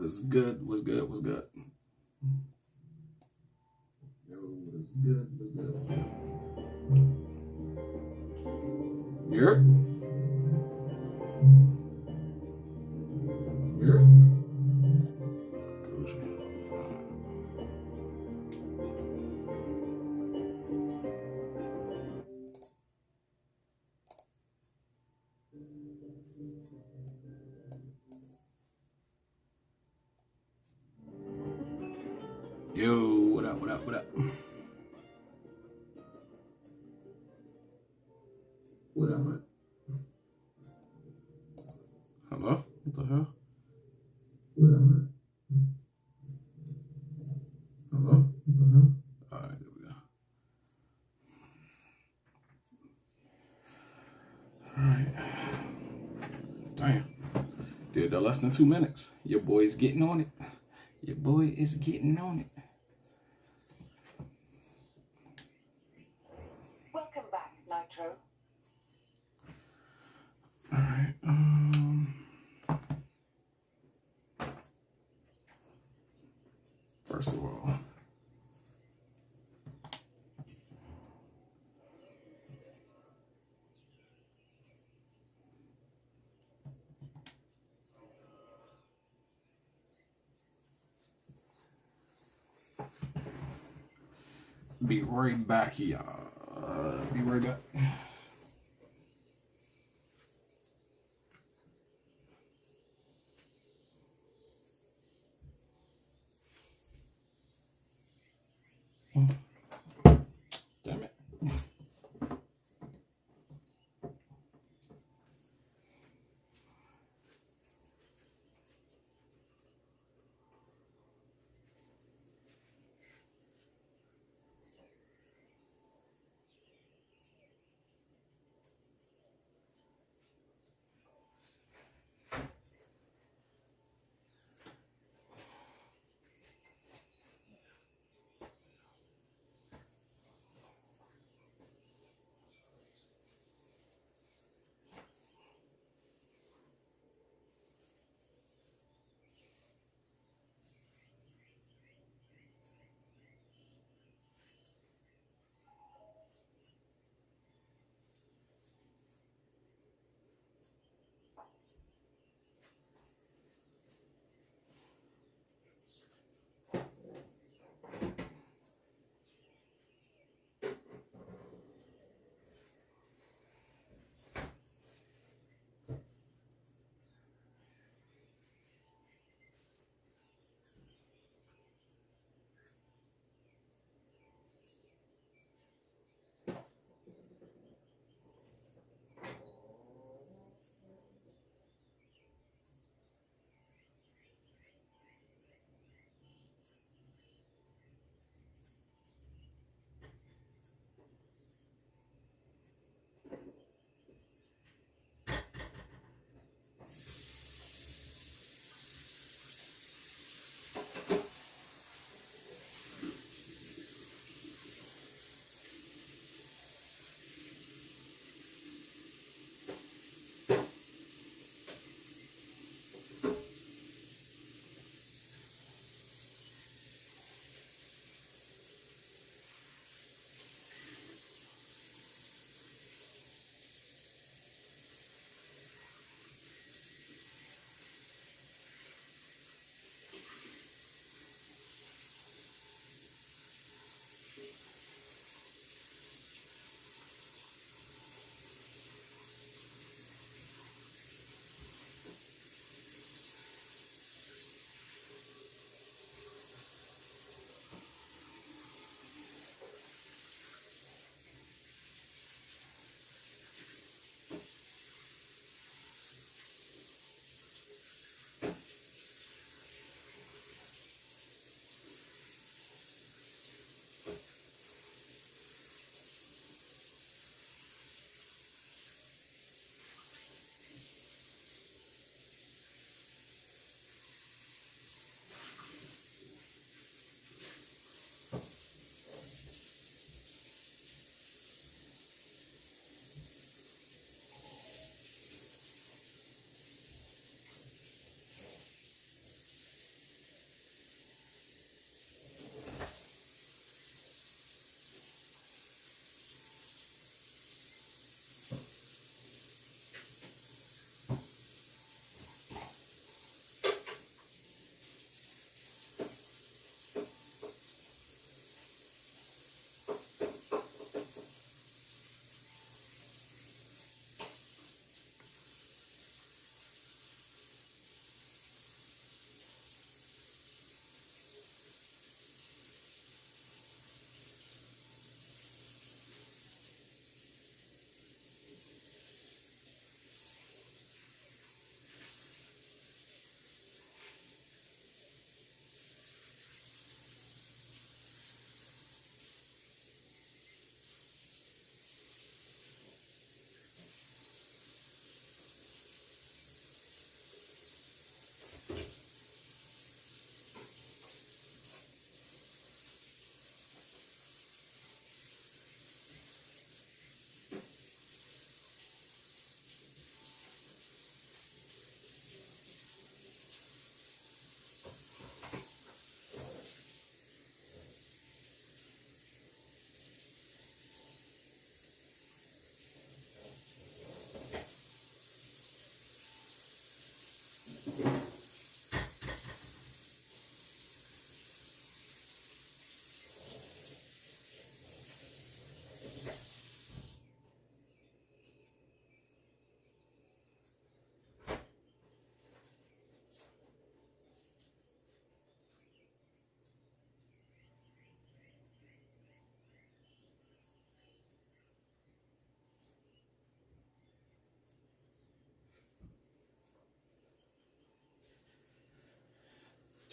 What's good? What's good? What's good? Yo, what's good? What's good? What's good? Here. Here. Yo, what up? What up? What up? What up? What? Hello? What the hell? What up? What? Hello? What the hell? All right, there we go. All right. Damn. Did less than 2 minutes. Your boy's getting on it. Your boy is getting on it. Welcome back, Nitro. All right. First of all, be right back, y'all. Be right back. Damn it.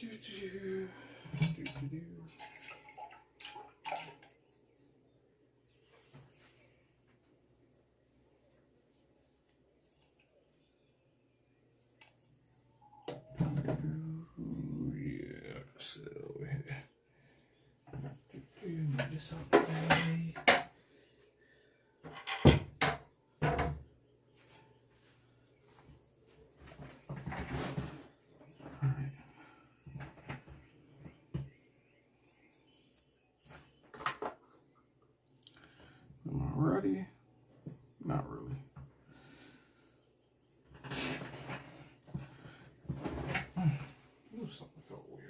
Yeah, so over here. Move this out the way. Alright. Am I ready? Not really. Ooh, something felt weird.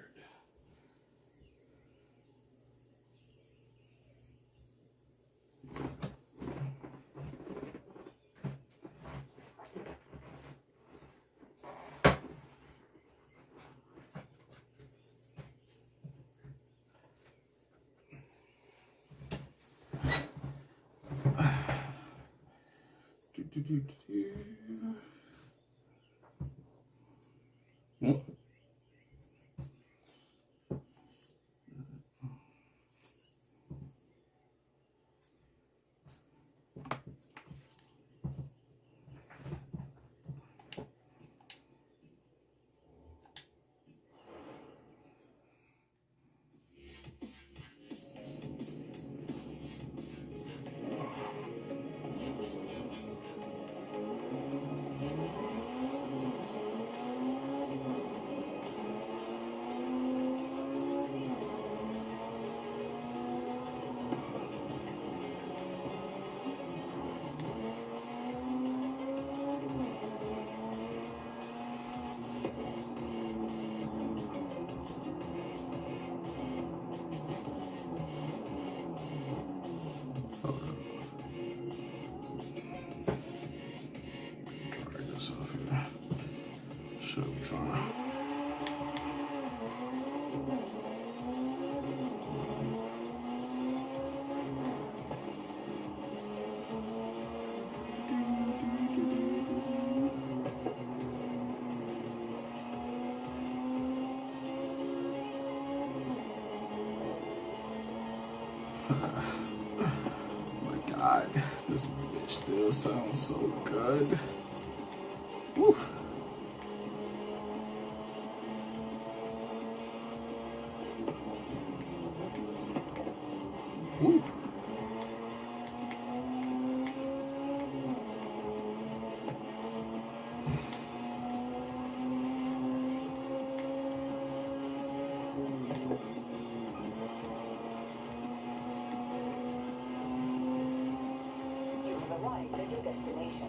Hmm? Hold up. Dry this off here. Should be fine. My God, this bitch still sounds so good. Woo. Woo. You've arrived at your destination.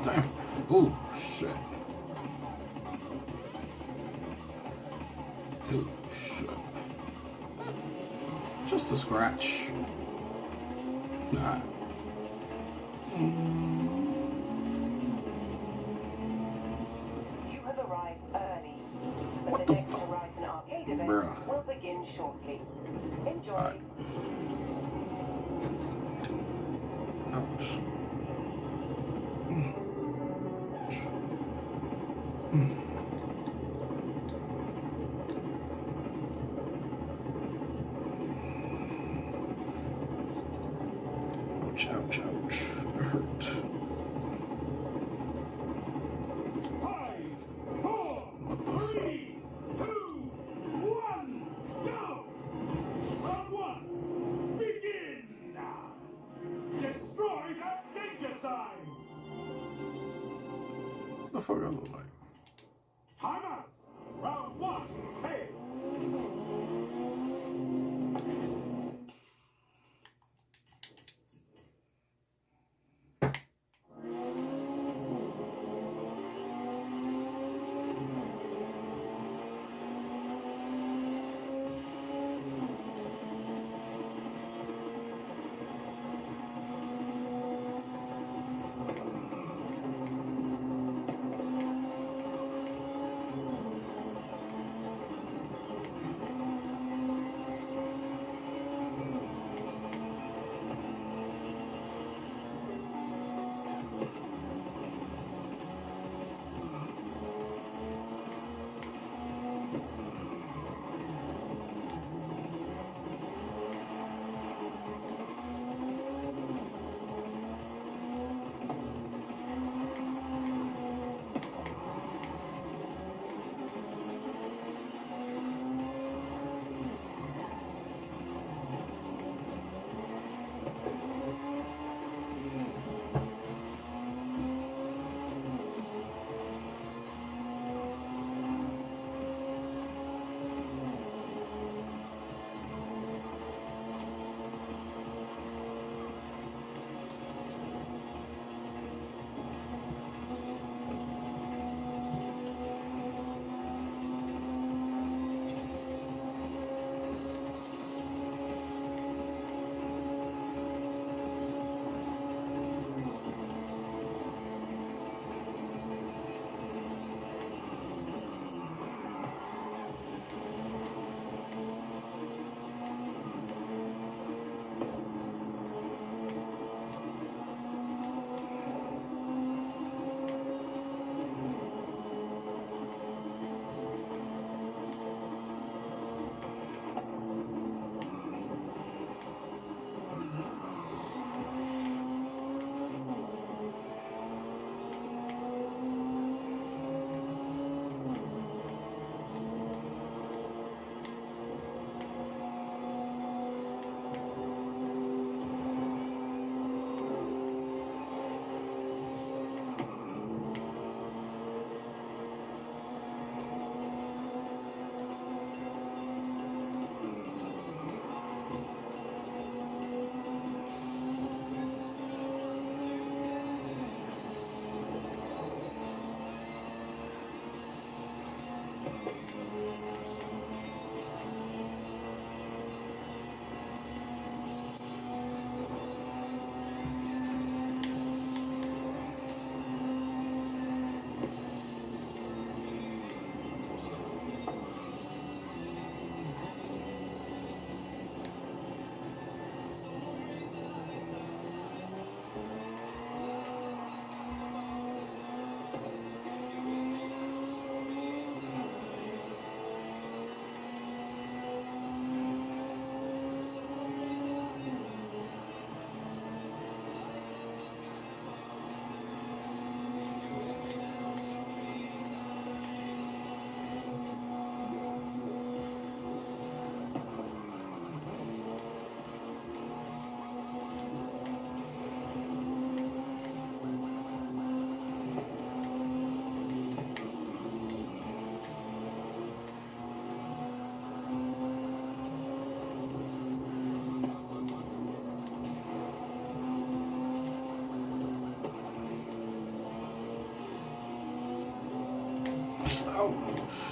Damn. Oh, shit. Oh, shit. Just a scratch. Nah. You have arrived early. What But the the next fuck? Horizon Arcade event Bruh. will begin shortly. Enjoy. Alright. Ouch. Ouch, ouch, ouch. That hurt. 5, 4, What the fuck? 3, 2, 1, go! Round 1, begin! Destroy that danger sign! What the fuck I look like? Time out! Round 1, hey!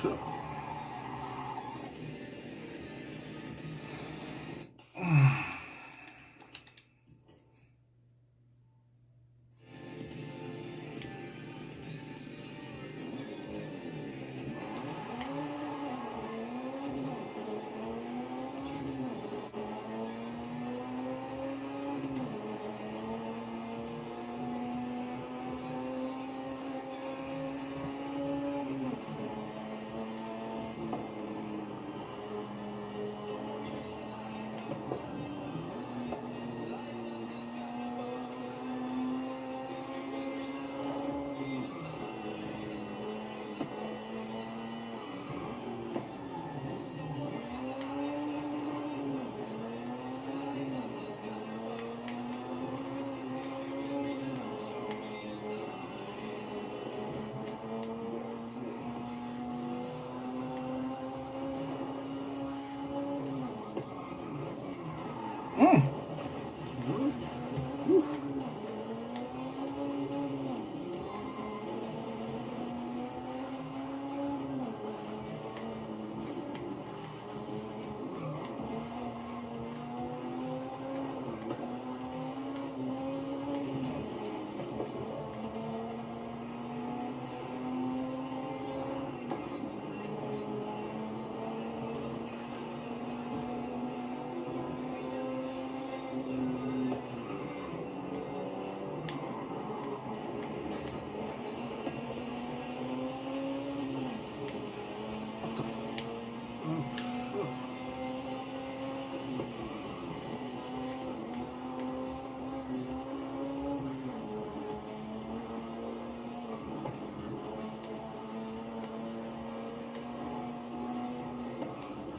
shit.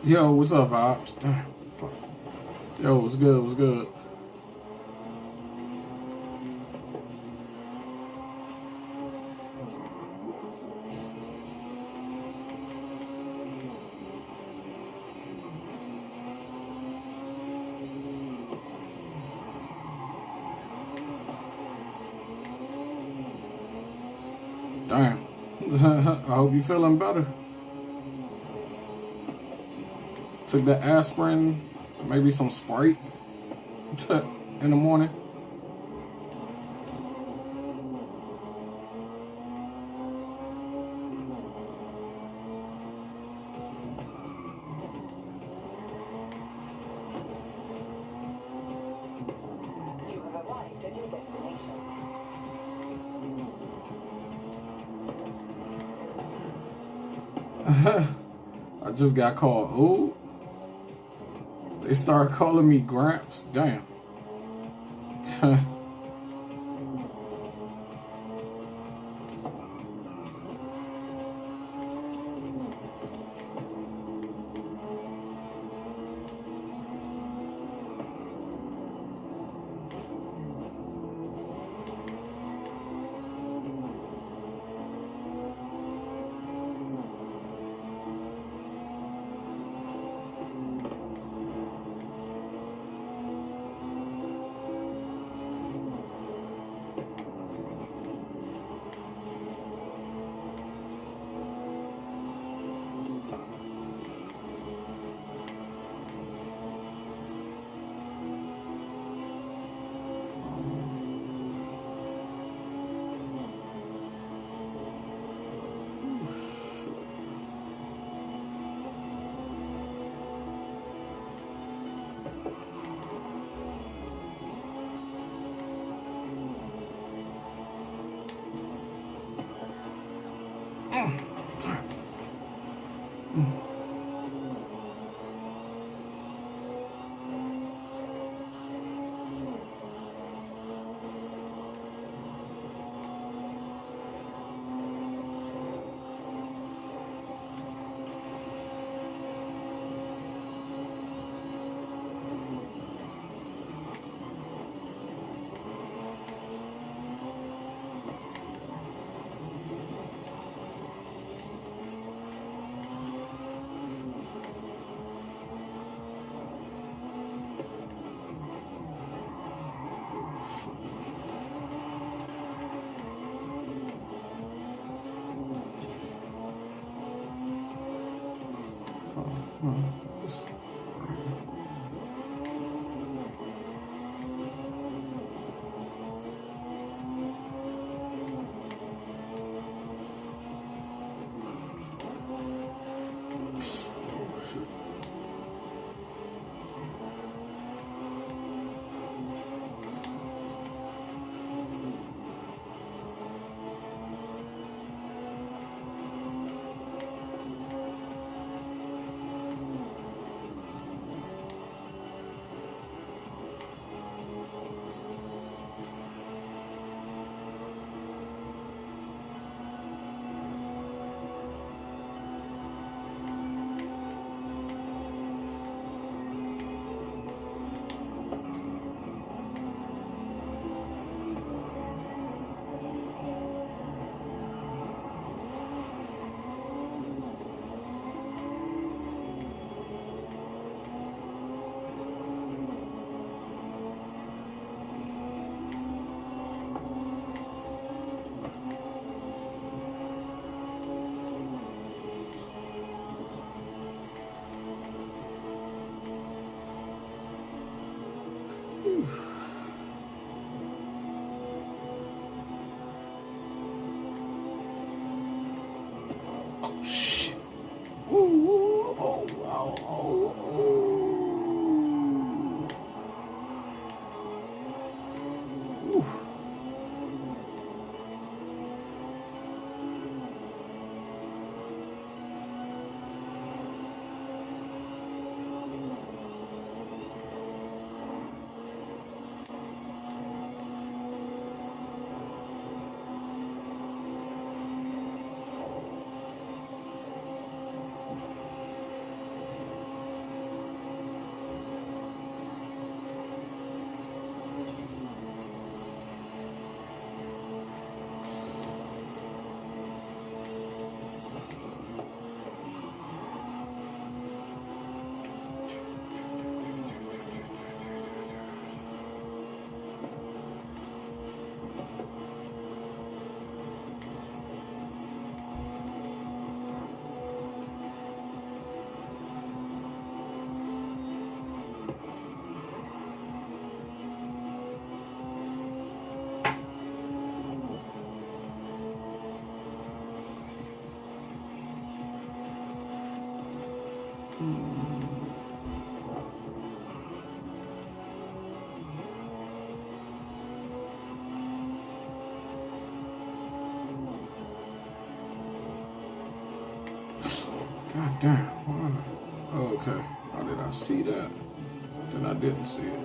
Yo, what's up, Vibes? Damn. Fuck. Yo, what's good? What's good? Damn. I hope you feeling better. Took the aspirin, maybe some Sprite in the morning. You have arrived at your destination. I just got called old. They started calling me Gramps. Damn. Oh shit. Ooh, oh, wow, oh, oh. Ooh. God damn. Oh, okay. How did I see that? Then I didn't see it.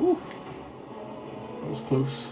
Whew. That was close.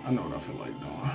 I know what I feel like doing.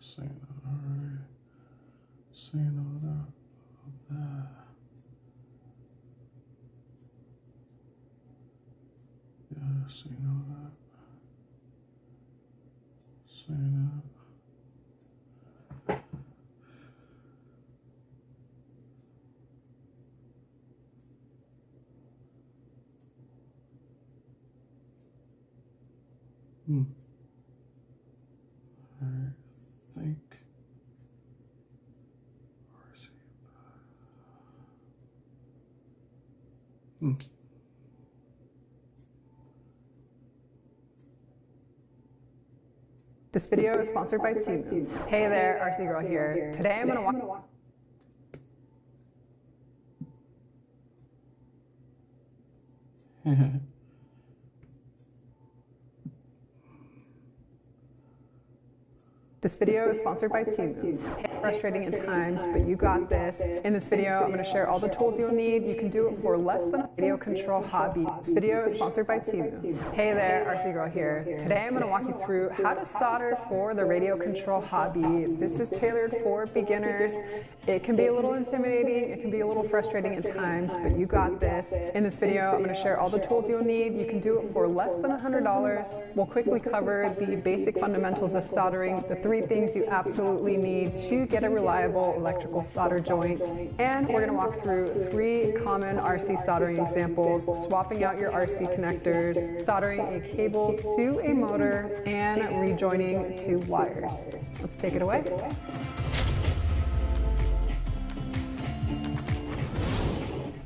Saying alright. Saying all that. Yeah, saying all that. Saying that. I think This video is sponsored by Temu. Hey there, RC Girl here. Today I'm gonna walk. This video is sponsored by Temu. Frustrating at times, but you got this. In this video, I'm going to share all the tools you'll need. You can do it for less than a radio control hobby. This video is sponsored by Temu. Hey there, RC Girl here. Today I'm going to walk you through how to solder for the radio control hobby. This is tailored for beginners. It can be a little intimidating, it can be a little frustrating at times, but you got this. In this video, I'm going to share all the tools you'll need. You can do it for less than $100. We'll quickly cover the basic fundamentals of soldering, the 3 things you absolutely need to get a reliable electrical solder joint. And we're going to walk through 3 common RC soldering examples, swapping out your RC connectors, soldering a cable to a motor, and rejoining 2 wires. Let's take it away.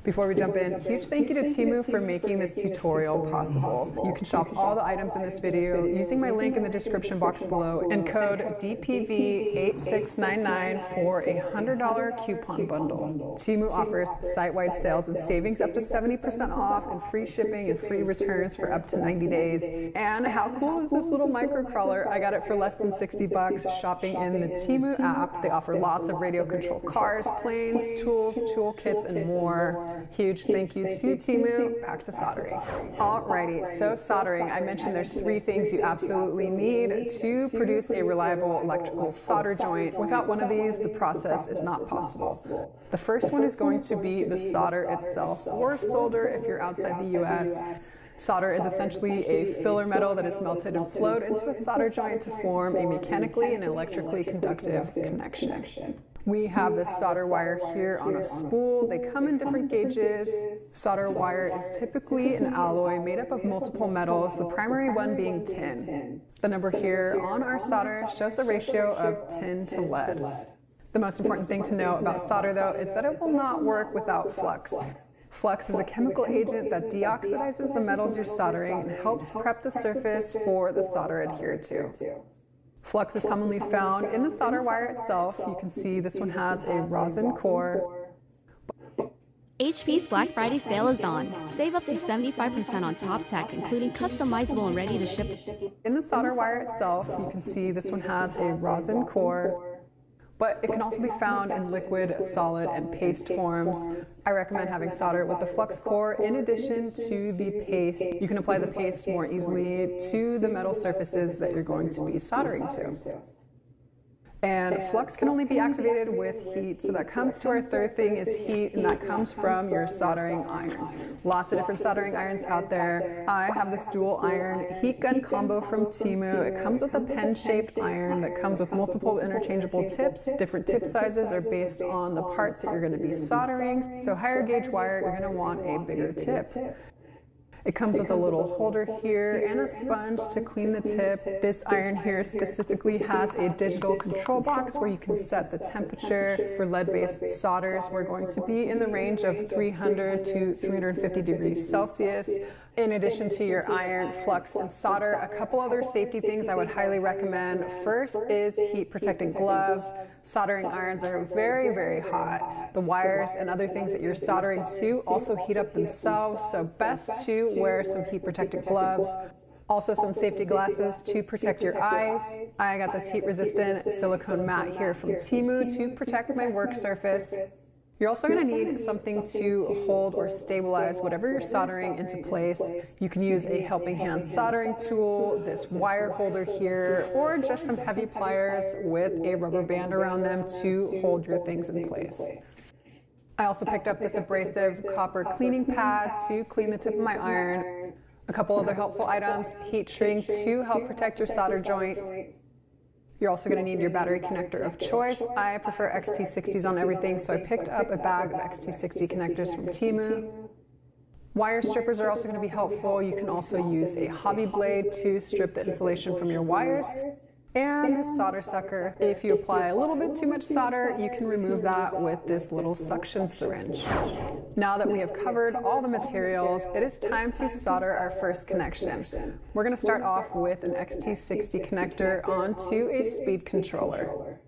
Before we jump in, huge thank you to Temu for making this tutorial possible. You can shop all the items in this video using my link in the description box below and code DPV8699 for a $100 coupon bundle. Temu offers site-wide sales and savings up to 70% off and free shipping and free returns for up to 90 days. And how cool is this little micro crawler? I got it for less than 60 bucks shopping in the Temu app. They offer lots of radio control cars, planes, tools, toolkits, and more. Huge thank you to Temu. Back to soldering. Alrighty, so soldering, I mentioned there's 3 things you absolutely need to produce a reliable electrical solder joint. Without one of these, the process is not possible. The first one is going to be the solder itself, or solder if you're outside the US. Solder is essentially a filler metal that is melted and flowed into a solder joint to form a mechanically and electrically conductive connection. We have this solder wire here on a spool. They come in different gauges. Solder wire is typically an alloy made up of multiple metals, the primary one being tin. The number here on our solder shows the ratio of tin to lead. The most important thing to know about solder, though, is that it will not work without flux. Flux is a chemical agent that deoxidizes the metals you're soldering and helps prep the surface for the solder adhered to. Flux is commonly found in the solder wire itself. You can see this one has a rosin core. HP's Black Friday sale is on. Save up to 75% on top tech, including customizable and ready to ship. In the solder wire itself, you can see this one has a rosin core, but it can also be found in liquid, solid, and paste forms. I recommend having solder with the flux core in addition to the paste. You can apply the paste more easily to the metal surfaces that you're going to be soldering to. And flux can only be activated with heat, so that comes to our third thing is heat, and that comes from your soldering iron. Lots of different soldering irons out there. I have this dual iron heat gun combo from Temu. It comes with a pen-shaped iron that comes with multiple interchangeable tips. Different tip sizes are based on the parts that you're going to be soldering. So higher gauge wire, you're going to want a bigger tip. It comes with a little holder here and a sponge to clean the tip. This iron here specifically has a digital control box where you can set the temperature. For lead-based solders, we're going to be in the range of 300 to 350 degrees Celsius. In addition to your iron, flux, and solder, a couple other safety things I would highly recommend. First is heat-protecting gloves. Soldering irons are very, very hot. The wires and other things that you're soldering to also heat up themselves, so best to wear some heat-protecting gloves. Also some safety glasses to protect your eyes. I got this heat-resistant silicone mat here from Temu to protect my work surface. You're also going to need something to hold or stabilize whatever you're soldering into place. You can use a helping hand soldering tool, this wire holder here, or just some heavy pliers with a rubber band around them to hold your things in place. I also picked up this abrasive copper cleaning pad to clean the tip of my iron. A couple other helpful items, heat shrink to help protect your solder joint. You're also going to need your battery connector of choice. I prefer XT60s on everything, so I picked up a bag of XT60 connectors from Temu. Wire strippers are also going to be helpful. You can also use a hobby blade to strip the insulation from your wires. And this solder sucker, if you apply a little bit too much solder, you can remove that with this little suction syringe. Now that we have covered all the materials, it is time to solder our first connection. We're going to start off with an XT60 connector onto a speed controller.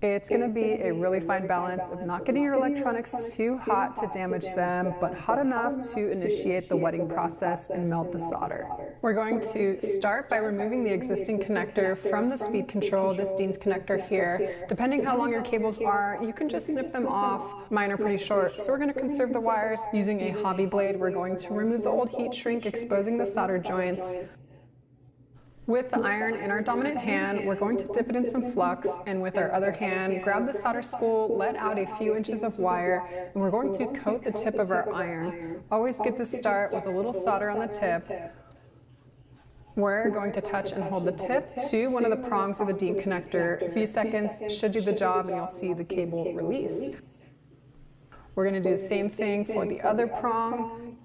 It's going to be a really fine balance of not getting your electronics too hot to damage them, but hot enough to initiate the wetting process and melt the solder. We're going to start by removing the existing connector from the speed control, this Dean's connector here. Depending how long your cables are, you can just snip them off. Mine are pretty short, so we're going to conserve the wires. Using a hobby blade, we're going to remove the old heat shrink, exposing the solder joints. With the iron in our dominant hand, we're going to dip it in some flux, and with our other hand, grab the solder spool, let out a few inches of wire, and we're going to coat the tip of our iron. Always good to start with a little solder on the tip. We're going to touch and hold the tip to one of the prongs of the Dean connector. A few seconds should do the job, and you'll see the cable release. We're going to do the same thing for the other prong.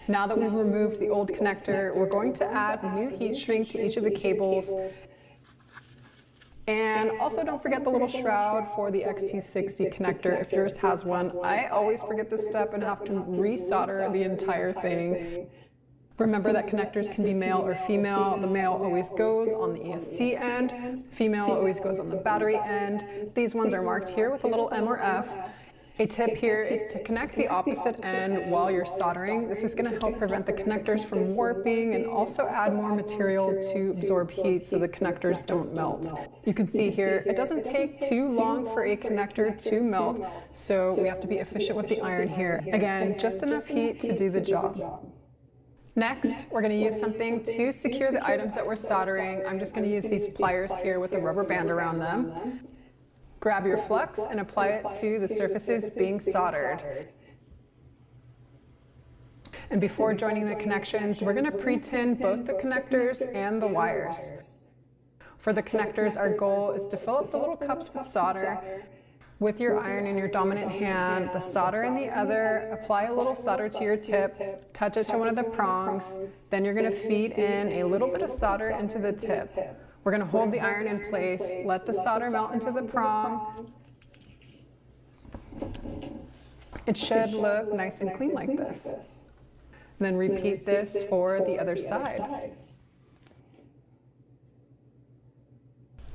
Now that we've removed the old connector, we're going to add new heat shrink to each of the cables. And also don't forget the little shroud for the XT60 connector if yours has one. I always forget this step and have to resolder the entire thing. Remember that connectors can be male or female. The male always goes on the ESC end. Female always goes on the battery end. These ones are marked here with a little M or F. A tip here is to connect the opposite end while you're soldering. This is going to help prevent the connectors from warping and also add more material to absorb heat so the connectors don't melt. You can see here, it doesn't take too long for a connector to melt, so we have to be efficient with the iron here. Again, just enough heat to do the job. Next, we're going to use something to secure the items that we're soldering. I'm just going to use these pliers here with a rubber band around them. Grab your flux and apply it to the surfaces being soldered. And before joining the connections, we're going to pre-tin both the connectors and the wires. For the connectors, our goal is to fill up the little cups with solder. With your iron in your dominant hand, the solder in the other, apply a little solder to your tip, touch it to one of the prongs, then you're going to feed in a little bit of solder into the tip. We're going to hold the iron in place, let the solder melt into the prong. It should look nice and clean like this. And then repeat this for the other side.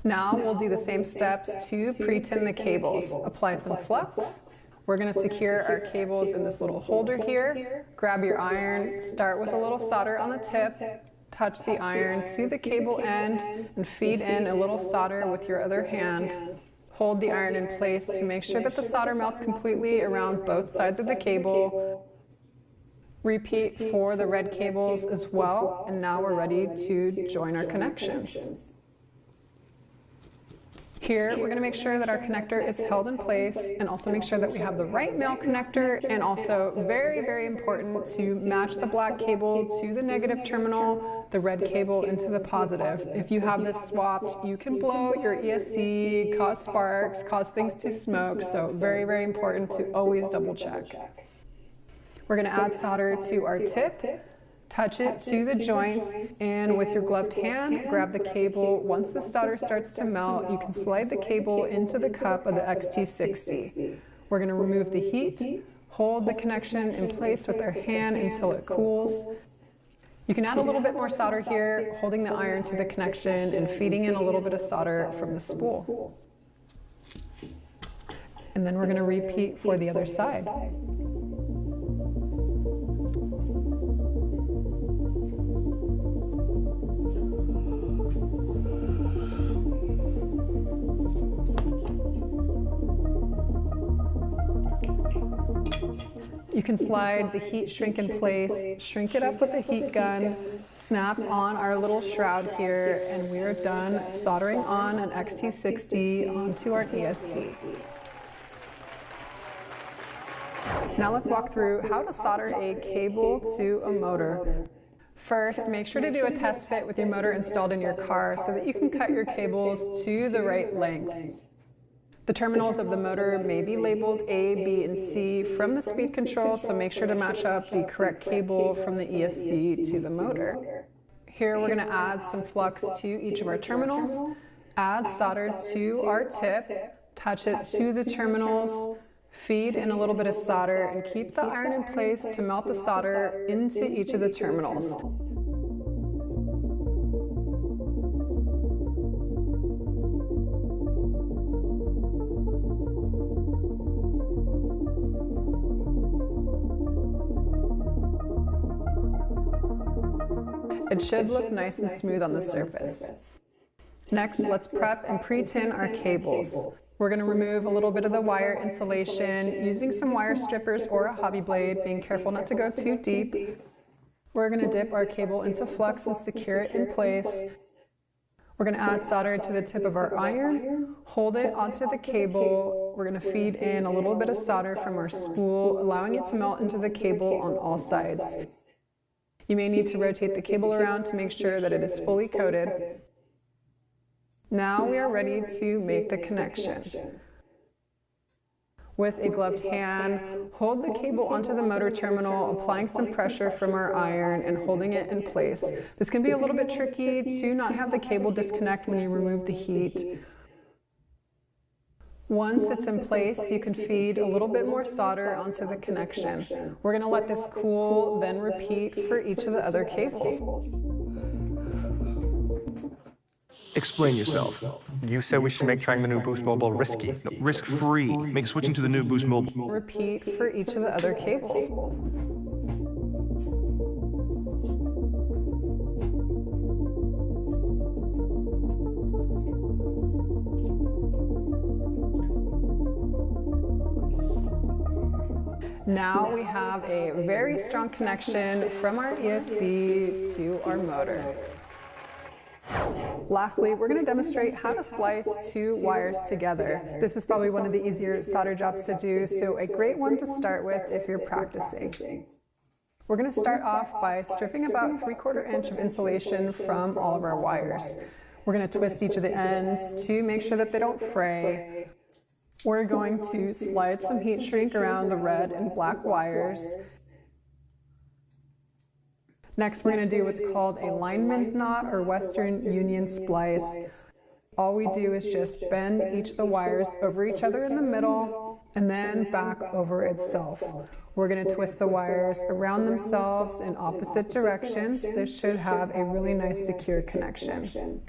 Now we'll do the same steps to pre-tin the cables. Apply some flux. We're going to secure our cables in this little holder here. Grab your iron, start with a little solder on the tip. Touch the iron to the cable end and feed in a little solder with your other hand. Hold the iron in place to make sure that the solder melts completely around both sides of the cable. Repeat for the red cables as well, and now we're ready to join our connections. Here, we're going to make sure that our connector is held in place and also make sure that we have the right male connector, and also very, very important to match the black cable to the negative terminal, the red cable into the positive. If you have this swapped, you can blow your ESC, cause sparks, cause things to smoke, so very, very important to always double check. We're going to add solder to our tip. Touch it to the joint, and with your gloved hand, grab the cable. Once the solder starts to melt, you can slide the cable into the cup of the XT60. We're going to remove the heat, hold the connection in place with our hand until it cools. You can add a little bit more solder here, holding the iron to the connection and feeding in a little bit of solder from the spool. And then we're going to repeat for the other side. You can slide the heat shrink in place, shrink it up with the heat gun, snap on our little shroud here, and we are done soldering on an XT60 onto our ESC. Now let's walk through how to solder a cable to a motor. First, make sure to do a test fit with your motor installed in your car so that you can cut your cables to the right length. The terminals of the motor may be labeled A, B, and C from the speed control, so make sure to match up the correct cable from the ESC to the motor. Here we're going to add some flux to each of our terminals, add solder to our tip, touch it to the terminals, feed in a little bit of solder, and keep the iron in place to melt the solder into each of the terminals. It should look nice and smooth on the surface. Next, let's prep and pre-tin our cables. We're going to remove a little bit of the wire insulation using some wire strippers or a hobby blade, being careful not to go too deep. We're going to dip our cable into flux and secure it in place. We're going to add solder to the tip of our iron, hold it onto the cable. We're going to feed in a little bit of solder from our spool, allowing it to melt into the cable on all sides. You may need to rotate the cable around to make sure that it is fully coated. Now we are ready to make the connection. With a gloved hand, hold the cable onto the motor terminal, applying some pressure from our iron and holding it in place. This can be a little bit tricky to not have the cable disconnect when you remove the heat. Once it's in place, you can feed a little bit more solder onto the connection. We're going to let this cool, then repeat for each of the other cables. Explain yourself. You said we should make trying the new Boost Mobile risky. No, risk-free. Make switching to the new Boost Mobile. Repeat for each of the other cables. Now we have a very strong connection from our ESC to our motor. Lastly, we're going to demonstrate how to splice two wires together. This is probably one of the easier solder jobs to do, so a great one to start with if you're practicing. We're going to start off by stripping about 3/4 inch of insulation from all of our wires. We're going to twist each of the ends to make sure that they don't fray. We're going to slide some heat shrink around the red and black wires. Next, we're going to do what's called a lineman's knot or Western Union splice. All we do is just bend each of the wires over each other in the middle and then back over itself. We're going to twist the wires around themselves in opposite directions. This should have a really nice secure connection.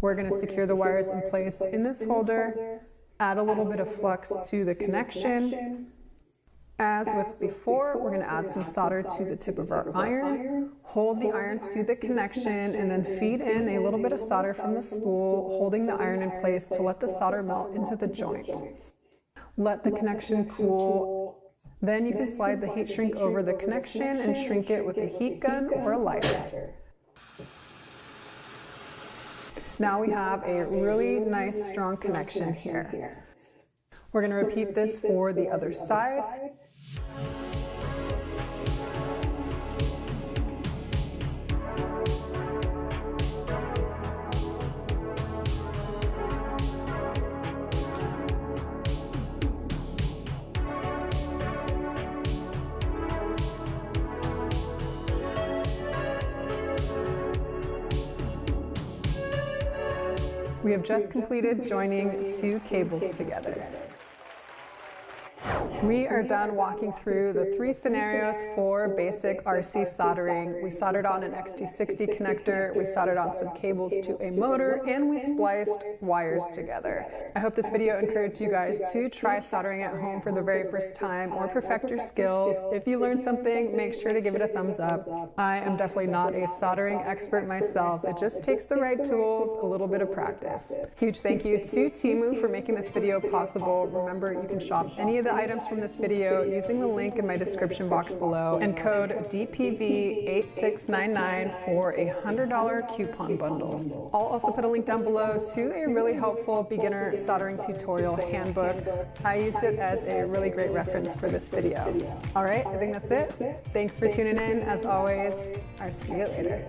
We're going to secure the wires in place in this holder, add a little bit of flux to the connection. As with before, we're going to add some solder to the tip of our iron, hold the iron to the connection, and then feed in a little bit of solder from the spool, holding the iron in place to let the solder melt into the joint. Let the connection cool. Then you can slide the heat shrink over the connection and shrink it with a heat gun or a lighter. Now we have a really nice strong connection here. We're going to repeat this for the other side. We have just completed joining two cables together. We are done walking through the 3 scenarios for basic RC soldering. We soldered on an XT60 connector, we soldered on some cables to a motor, and we spliced wires together. I hope this video encouraged you guys to try soldering at home for the very first time or perfect your skills. If you learned something, make sure to give it a thumbs up. I am definitely not a soldering expert myself. It just takes the right tools, a little bit of practice. Huge thank you to Temu for making this video possible. Remember, you can shop any of the items from this video using the link in my description box below and code DPV8699 for a $100 coupon bundle. I'll also put a link down below to a really helpful beginner soldering tutorial handbook. I use it as a really great reference for this video. All right, I think that's it. Thanks for tuning in. As always, I'll see you later.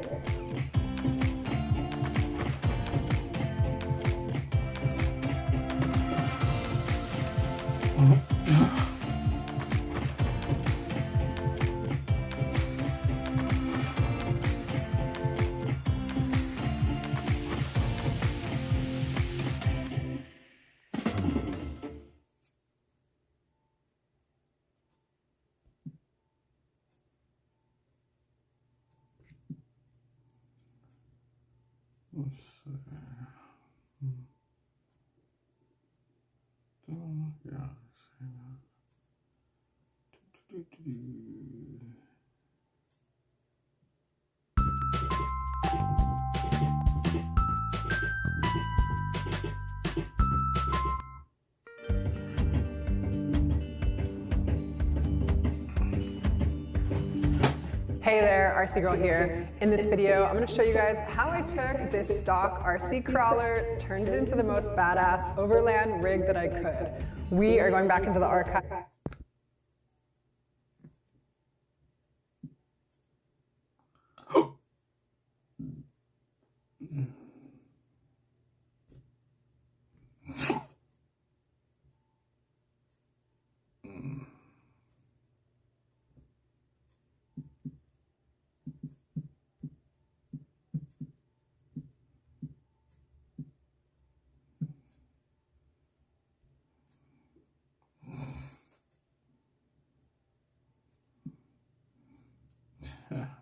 Hey there, RC Girl here. In this video, I'm going to show you guys how I took this stock RC crawler, turned it into the most badass overland rig that I could. We are going back into the archive.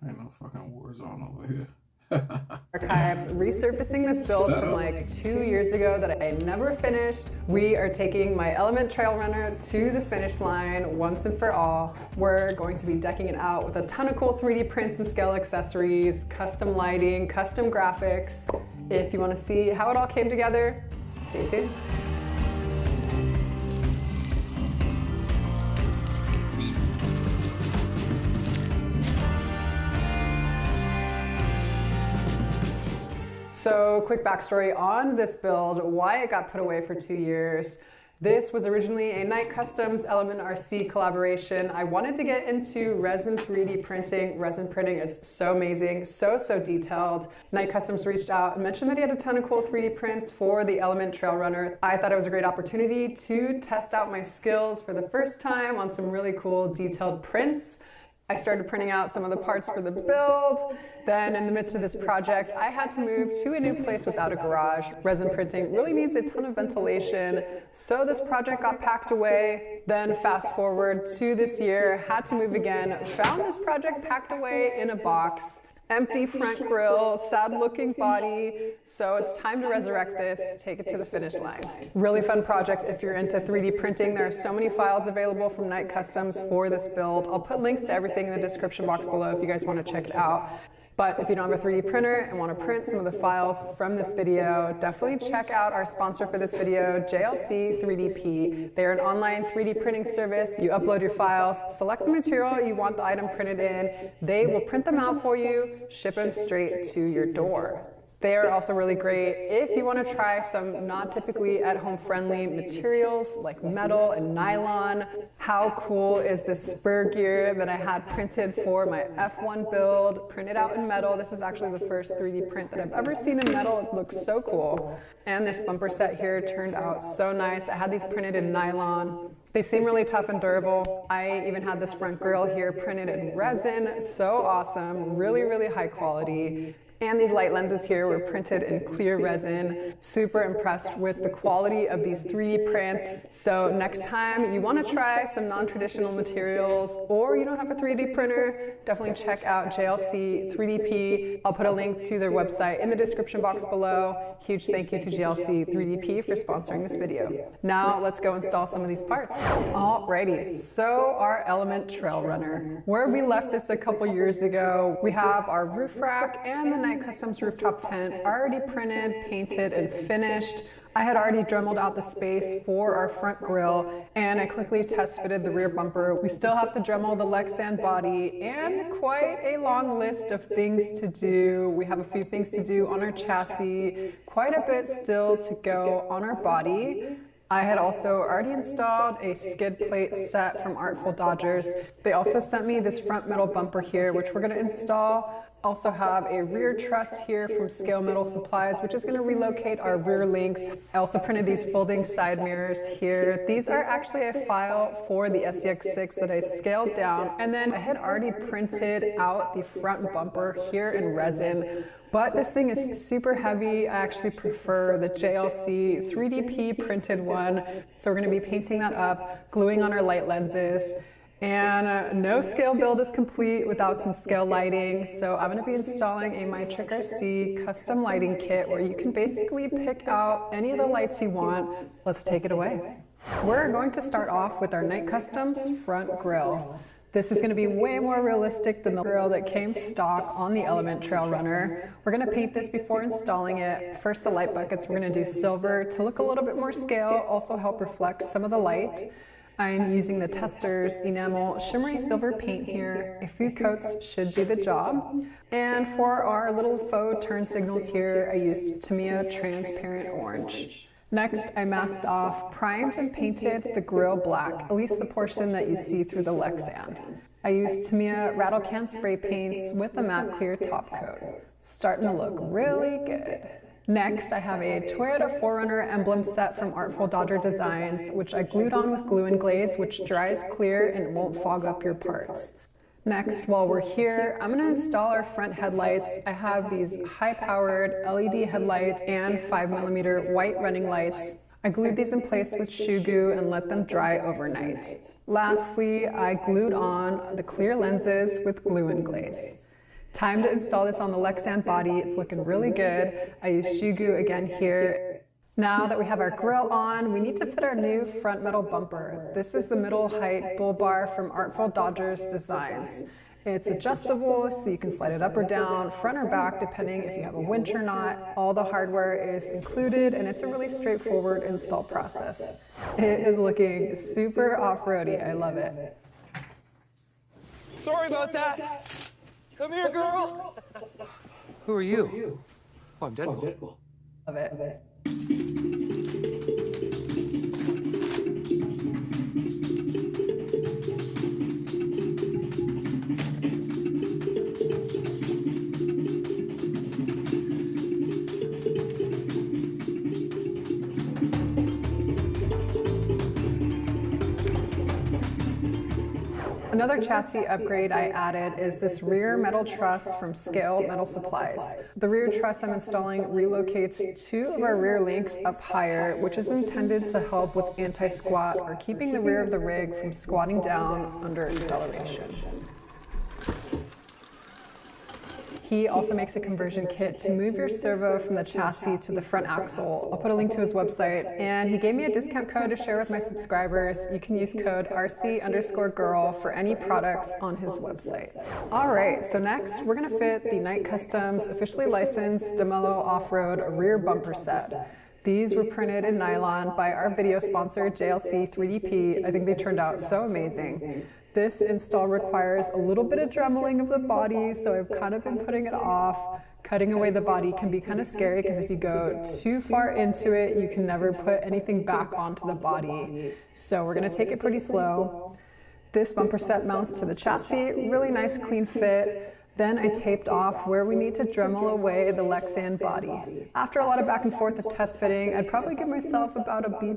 Ain't no fucking war zone over here. Archives, resurfacing this build from like 2 years ago that I never finished. We are taking my Element Trail Runner to the finish line once and for all. We're going to be decking it out with a ton of cool 3D prints and scale accessories, custom lighting, custom graphics. If you want to see how it all came together, stay tuned. So, quick backstory on this build, why it got put away for 2 years. This was originally a Night Customs Element RC collaboration. I wanted to get into resin 3D printing. Resin printing is so amazing, so detailed. Night Customs reached out and mentioned that he had a ton of cool 3D prints for the Element Trail Runner. I thought it was a great opportunity to test out my skills for the first time on some really cool detailed prints. I started printing out some of the parts for the build. Then in the midst of this project, I had to move to a new place without a garage. Resin printing really needs a ton of ventilation, so this project got packed away. Then fast forward to this year, had to move again, found this project packed away in a box. Empty front grille, sad looking body. So it's time to resurrect this, take it to the finish line. Really fun project if you're into 3D printing. There are so many files available from Night Customs for this build. I'll put links to everything in the description box below if you guys want to check it out. But if you don't have a 3D printer and want to print some of the files from this video, definitely check out our sponsor for this video, JLC 3DP. They're an online 3D printing service. You upload your files, select the material you want the item printed in. They will print them out for you, ship them straight to your door. They are also really great if you want to try some not typically at-home friendly materials like metal and nylon. How cool is this spur gear that I had printed for my F1 build, printed out in metal. This is actually the first 3D print that I've ever seen in metal. It looks so cool. And this bumper set here turned out so nice. I had these printed in nylon. They seem really tough and durable. I even had this front grille here printed in resin. So awesome, really high quality. And these light lenses here were printed in clear resin. Super impressed with the quality of these 3D prints. So next time you want to try some non-traditional materials or you don't have a 3D printer, definitely check out JLC 3DP. I'll put a link to their website in the description box below. Huge thank you to JLC 3DP for sponsoring this video. Now let's go install some of these parts. Alrighty, so our Element Trail Runner. Where we left this a couple years ago, we have our roof rack and the Night Customs rooftop tent already printed, painted, and finished. I had already dremeled out the space for our front grille, and I quickly test fitted the rear bumper. We still have to dremel the Lexan body, and quite a long list of things to do. We have a few things to do on our chassis, quite a bit still to go on our body. I had also already installed a skid plate set from Artful Dodgers. They also sent me this front metal bumper here, which we're going to install. Also have a rear truss here from Scale Metal Supplies, which is going to relocate our rear links. I also printed these folding side mirrors here. These are actually a file for the SCX6 that I scaled down, and then I had already printed out the front bumper here in resin. But this thing is super heavy. I actually prefer the JLC 3DP printed one. So we're going to be painting that up, gluing on our light lenses. And no scale build is complete without some scale lighting. So I'm going to be installing a My Trick RC custom lighting kit where you can basically pick out any of the lights you want. Let's take it away. We're going to start off with our Night Customs front grille. This is going to be way more realistic than the grille that came stock on the Element Trail Runner. We're going to paint this before installing it. First, the light buckets we're going to do silver to look a little bit more scale, also help reflect some of the light. I'm using the Testors Enamel Shimmery Silver paint here. A few coats should do the job. And for our little faux turn signals here, I used Tamiya Transparent Orange. Next, I masked off, primed, and painted the grille black, at least the portion that you see through the Lexan. I used Tamiya Rattle Can spray paints with a matte clear top coat. Starting to look really good. Next, I have a Toyota 4Runner emblem set from Artful Dodger Designs, which I glued on with glue and glaze, which dries clear and won't fog up your parts. Next, while we're here, I'm going to install our front headlights. I have these high-powered LED headlights and 5mm white running lights. I glued these in place with shoe glue and let them dry overnight. Lastly, I glued on the clear lenses with glue and glaze. Time to install this on the Lexan body. It's looking really good. I used shoe glue again here. Now that we have our grill on, we need to fit our new front metal bumper. This is the middle height bull bar from Artful Dodgers Designs. It's adjustable, so you can slide it up or down, front or back, depending if you have a winch or not. All the hardware is included, and it's a really straightforward install process. It is looking super off-roady. I love it. Sorry about that. Come here, girl. Who are you? Oh, I'm Deadpool. Love it. Another chassis upgrade I added is this rear metal truss from Scale Metal Supplies. The rear truss I'm installing relocates two of our rear links up higher, which is intended to help with anti-squat or keeping the rear of the rig from squatting down under acceleration. He also makes a conversion kit to move your servo from the chassis to the front axle. I'll put a link to his website, and he gave me a discount code to share with my subscribers. You can use code RC_girl for any products on his website. All right, so next we're gonna fit the Night Customs officially licensed DeMello Off-Road rear bumper set. These were printed in nylon by our video sponsor, JLC 3DP. I think they turned out so amazing. This install requires a little bit of dremeling of the body, so I've kind of been putting it off. Cutting away the body can be kind of scary because if you go too far into it, you can never put anything back onto the body. So we're gonna take it pretty slow. This bumper set mounts to the chassis, really nice clean fit. Then I taped off where we need to Dremel away the Lexan body. After a lot of back and forth of test fitting, I'd probably give myself about a B+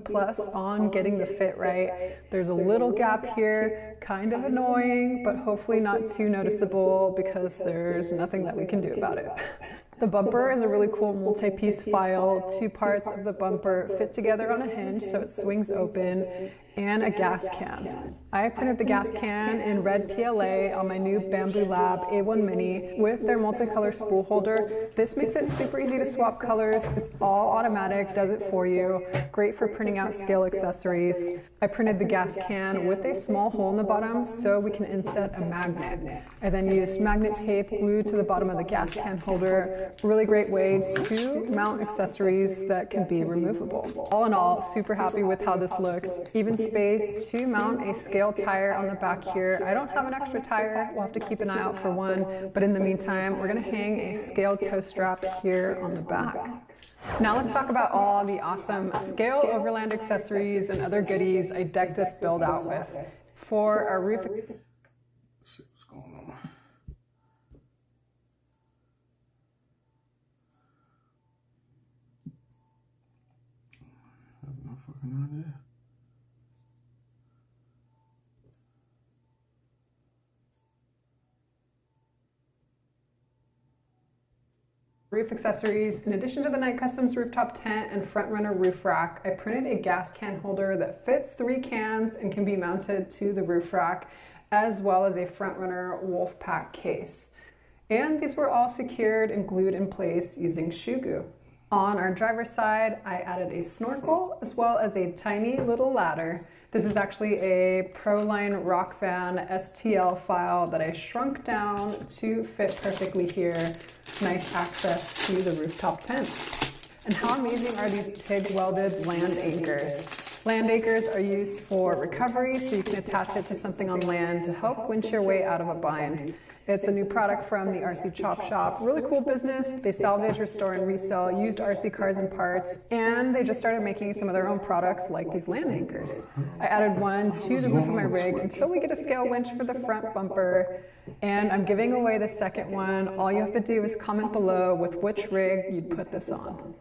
on getting the fit right. There's a little gap here, kind of annoying, but hopefully not too noticeable because there's nothing that we can do about it. The bumper is a really cool multi-piece file. Two parts of the bumper fit together on a hinge so it swings open, and a gas can. I printed the gas can in red PLA on my new Bamboo Lab A1 Mini with their multicolor spool holder. This makes it super easy to swap colors. It's all automatic, does it for you. Great for printing out scale accessories. I printed the gas can with a small hole in the bottom so we can inset a magnet. I then used magnet tape glued to the bottom of the gas can holder. Really great way to mount accessories that can be removable. All in all, super happy with how this looks. Even space to mount a scale tire on the back here. I don't have an extra tire. We'll have to keep an eye out for one, but in the meantime, we're gonna hang a scale toe strap here on the back. Now let's talk about all the awesome scale overland accessories and other goodies I decked this build out with. For our roof... Let's see what's going on. I have no fucking idea. Roof accessories. In addition to the Night Customs rooftop tent and front runner roof rack, I printed a gas can holder that fits 3 cans and can be mounted to the roof rack, as well as a front runner wolf pack case. And these were all secured and glued in place using shoe glue. On our driver's side, I added a snorkel as well as a tiny little ladder. This is actually a Proline Rock Van STL file that I shrunk down to fit perfectly here. Nice access to the rooftop tent. And how amazing are these TIG welded land anchors? Land anchors are used for recovery, so you can attach it to something on land to help winch your way out of a bind. It's a new product from the RC Chop Shop. Really cool business. They salvage, restore, and resell used RC cars and parts, and they just started making some of their own products like these land anchors. I added one to the roof of my rig until we get a scale winch for the front bumper, and I'm giving away the second one. All you have to do is comment below with which rig you'd put this on.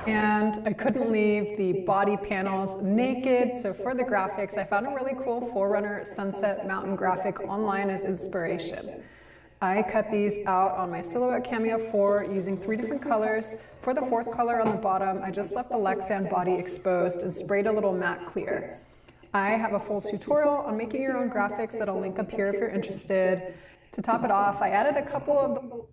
And I couldn't leave the body panels naked, so for the graphics, I found a really cool 4Runner Sunset Mountain graphic online as inspiration. I cut these out on my Silhouette Cameo 4 using 3 different colors. For the 4th color on the bottom, I just left the Lexan body exposed and sprayed a little matte clear. I have a full tutorial on making your own graphics that I'll link up here if you're interested. To top it off, I added a couple of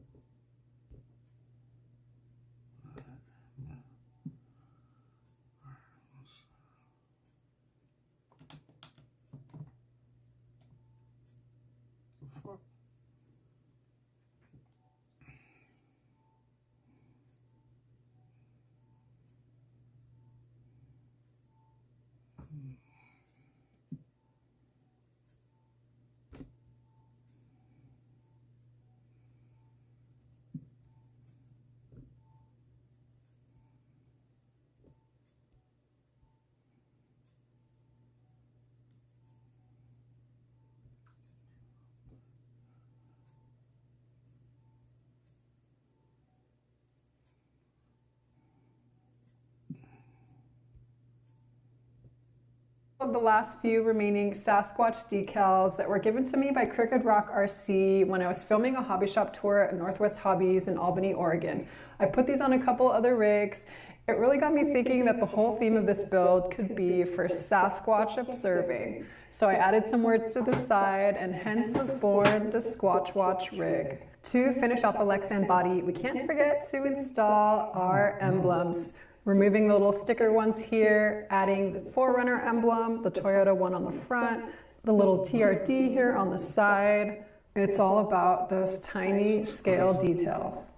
the last few remaining Sasquatch decals that were given to me by Crooked Rock RC when I was filming a hobby shop tour at Northwest Hobbies in Albany, Oregon. I put these on a couple other rigs. It really got me thinking that the whole theme of this build could be for Sasquatch observing. So I added some words to the side, and hence was born the Squatch Watch rig. To finish off the Lexan body, we can't forget to install our emblems. Removing the little sticker ones here, adding the 4Runner emblem, the Toyota one on the front, the little TRD here on the side. It's all about those tiny scale details.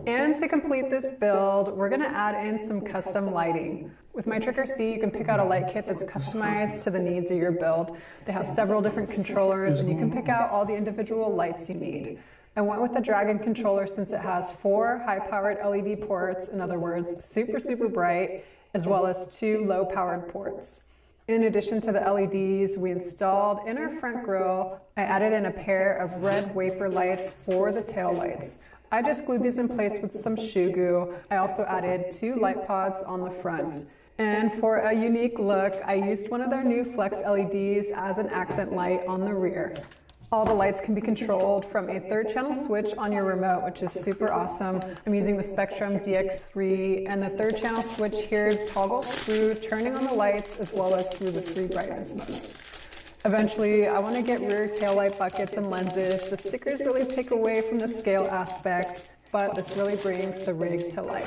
And to complete this build, we're gonna add in some custom lighting. With My Trick RC, you can pick out a light kit that's customized to the needs of your build. They have several different controllers, and you can pick out all the individual lights you need. I went with the Dragon controller since it has 4 high-powered LED ports, in other words, super, super bright, as well as 2 low-powered ports. In addition to the LEDs we installed in our front grille, I added in a pair of red wafer lights for the tail lights. I just glued these in place with some shoe glue. I also added 2 light pods on the front. And for a unique look, I used one of their new Flex LEDs as an accent light on the rear. All the lights can be controlled from a 3rd channel switch on your remote, which is super awesome. I'm using the Spectrum DX3, and the 3rd channel switch here toggles through turning on the lights as well as through the 3 brightness modes. Eventually, I want to get rear taillight buckets and lenses. The stickers really take away from the scale aspect, but this really brings the rig to life.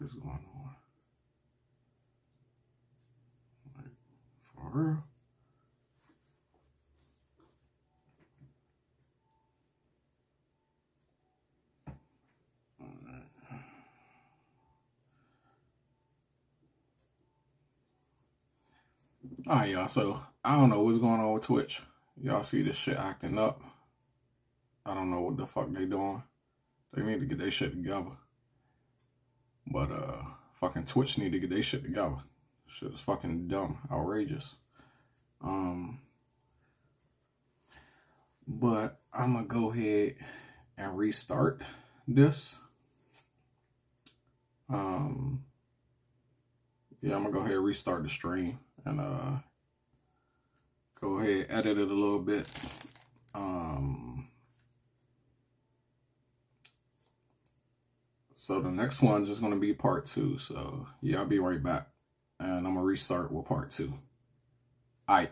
Is going on? Like, for real? Alright, y'all, so I don't know what's going on with Twitch. Y'all see this shit acting up. I don't know what the fuck they doing. They need to get their shit together. But fucking Twitch need to get their shit together. Shit is fucking dumb, outrageous. But I'm gonna go ahead and restart this. Yeah, I'm gonna go ahead and restart the stream and go ahead edit it a little bit. So the next one's just going to be part 2. So yeah, I'll be right back. And I'm going to restart with part 2. All right.